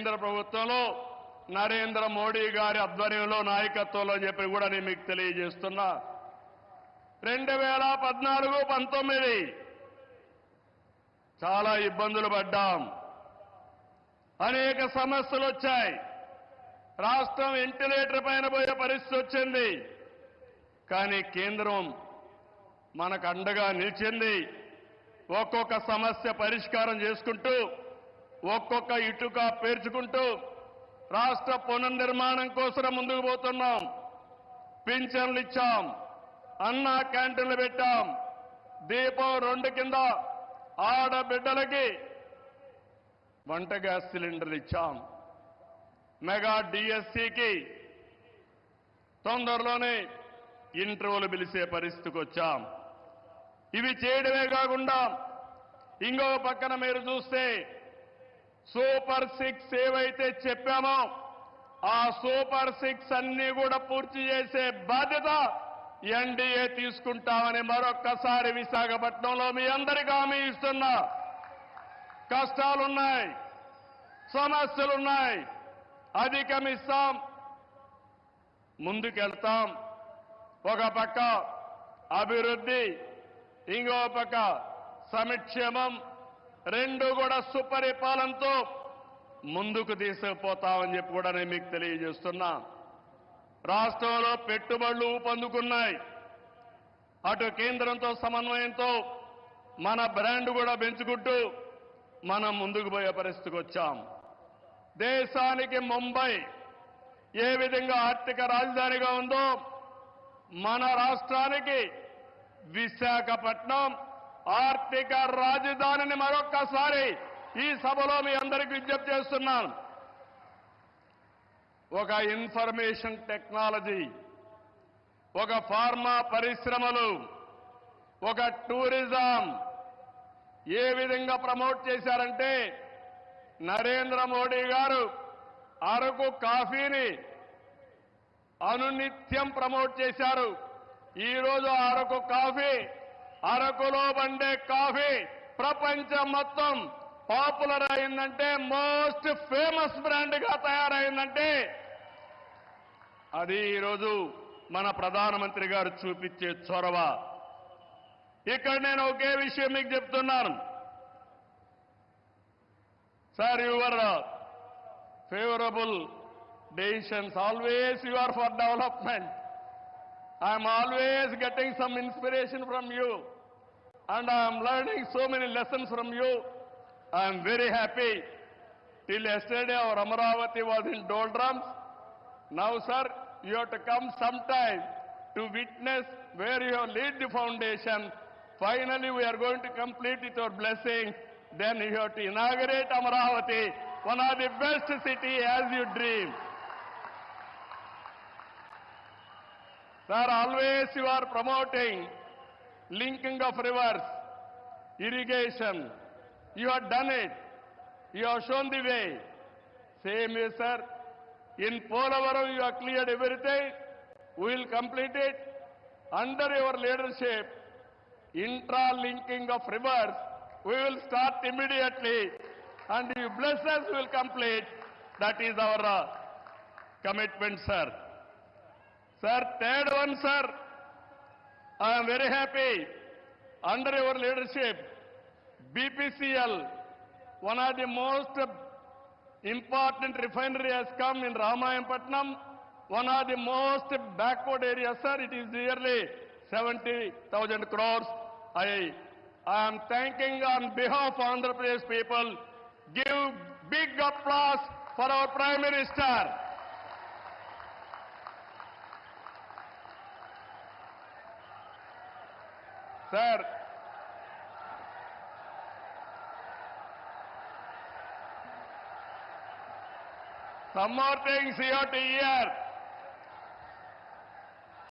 కేంద్ర ప్రభుత్వంలో నరేంద్ర మోడీ గారి ఆధ్వర్యంలో నాయకత్వంలో చెప్పి కూడా నేను మీకు తెలియజేస్తున్నా. 2014-19 చాలా ఇబ్బందులు పడ్డాం. అనేక సమస్యలు వచ్చాయి. రాష్ట్రం వెంటిలేటర్ పైన పోయే పరిస్థితి వచ్చింది. కానీ కేంద్రం మనకు అండగా నిలిచింది. ఒక్కొక్క సమస్య పరిష్కారం చేసుకుంటూ, ఒక్కొక్క ఇటుక పేర్చుకుంటూ రాష్ట్ర పునర్నిర్మాణం కోసం ముందుకు పోతున్నాం. పింఛన్లు ఇచ్చాం, అన్నా క్యాంటీన్లు పెట్టాం, దీపం 2 కింద ఆడబిడ్డలకి వంట గ్యాస్ సిలిండర్లు ఇచ్చాం, మెగా డిఎస్సికి తొందరలోనే ఇంటర్వ్యూలు పిలిచే పరిస్థితికి వచ్చాం. ఇవి చేయడమే కాకుండా ఇంకో పక్కన మీరు చూస్తే సూపర్ 6 ఏవైతే చెప్పామో ఆ సూపర్ 6 అన్ని కూడా పూర్తి చేసే బాధ్యత ఎన్డీఏ తీసుకుంటామని మరొక్కసారి విశాఖపట్నంలో మీ అందరికీ హామీ ఇస్తున్నా. కష్టాలున్నాయి, సమస్యలున్నాయి, అధిగమిస్తాం, ముందుకెళ్తాం. ఒక పక్క అభివృద్ధి, ఇంకో పక్క సంక్షేమం, రెండు కూడా సుపరిపాలనతో ముందుకు తీసుకుపోతామని చెప్పి కూడా నేను మీకు తెలియజేస్తున్నా. రాష్ట్రంలో పెట్టుబడులు ఊపందుకున్నాయి. అటు కేంద్రంతో సమన్వయంతో మన బ్రాండ్ కూడా పెంచుకుంటూ మనం ముందుకు పోయే పరిస్థితికి వచ్చాం. దేశానికి ముంబై ఏ విధంగా ఆర్థిక రాజధానిగా ఉందో మన రాష్ట్రానికి విశాఖపట్నం ఆర్థిక రాజధానిని మరొక్కసారి ఈ సభలో మీ అందరికీ విజ్ఞప్తి చేస్తున్నాను. ఒక ఇన్ఫర్మేషన్ టెక్నాలజీ, ఒక ఫార్మా పరిశ్రమలు, ఒక టూరిజం ఏ విధంగా ప్రమోట్ చేశారంటే నరేంద్ర మోడీ గారు అరకు కాఫీని అనునిత్యం ప్రమోట్ చేశారు. ఈరోజు అరకు కాఫీ, అరకులో పండే కాఫీ ప్రపంచం మొత్తం పాపులర్ అయిందంటే, మోస్ట్ ఫేమస్ బ్రాండ్ గా తయారైందంటే అది ఈరోజు మన ప్రధానమంత్రి గారు చూపించే చొరవ. ఇక్కడ నేను ఒకే విషయం మీకు చెప్తున్నాను. Sir, your favourable decisions, always you are for development. I'm always getting some inspiration from you and I am learning so many lessons from you. I am very happy. Till yesterday our Amaravati was in doldrums. Now, sir, you have to come sometime to witness where you have laid the foundation. Finally, we are going to complete with your blessing. Then you have to inaugurate Amaravati, one of the best city as you dream. Sir, always you are promoting linking of rivers, irrigation. You have done it. You have shown the way. Same way, sir. In Polavaram, you have cleared everything. We will complete it. Under your leadership, intra-linking of rivers, we will start immediately. And you bless us, we will complete. That is our commitment, sir. Sir, third one, sir. I am very happy. Under your leadership, BPCL, one of the most important refinery has come in Ramayanpatnam, one of the most backward areas, sir. It is nearly 70,000 crores. I am thanking on behalf of Andhra Pradesh people. Give big applause for our Prime Minister. Sir, some more things you have to hear.